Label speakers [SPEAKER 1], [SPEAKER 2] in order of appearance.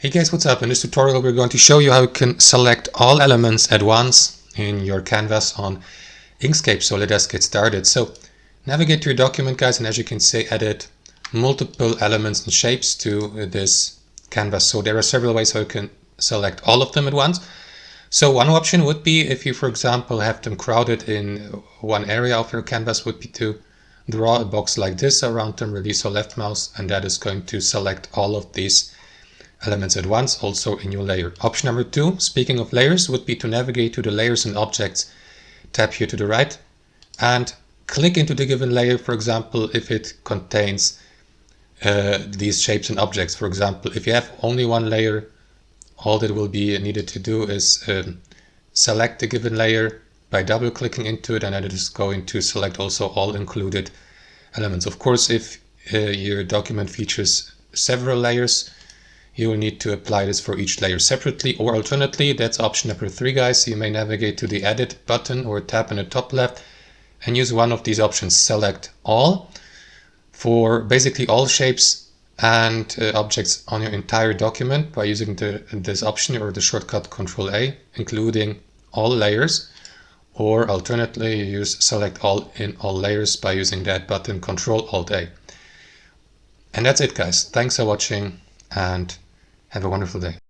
[SPEAKER 1] Hey guys, what's up? In this tutorial we're going to show you how you can select all elements at once in your canvas on Inkscape. So let us get started. So navigate to your document, guys, and as you can see, added multiple elements and shapes to this canvas. So there are several ways how you can select all of them at once. So one option would be, if you for example have them crowded in one area of your canvas, would be to draw a box like this around them, release your left mouse, and that is going to select all of these elements at once, also in your layer. Option number 2, speaking of layers, would be to navigate to the layers and objects tab here to the right and click into the given layer, for example, if it contains these shapes and objects. For example, if you have only one layer, all that will be needed to do is select the given layer by double clicking into it, and then it is going to select also all included elements. Of course, if your document features several layers, you will need to apply this for each layer separately, or alternately, that's option number 3, guys. You may navigate to the edit button or tab in the top left and use one of these options, select all, for basically all shapes and objects on your entire document by using this option or the shortcut Control A, including all layers. Or alternately, you use select all in all layers by using that button, Control Alt A. And that's it, guys. Thanks for watching and have a wonderful day.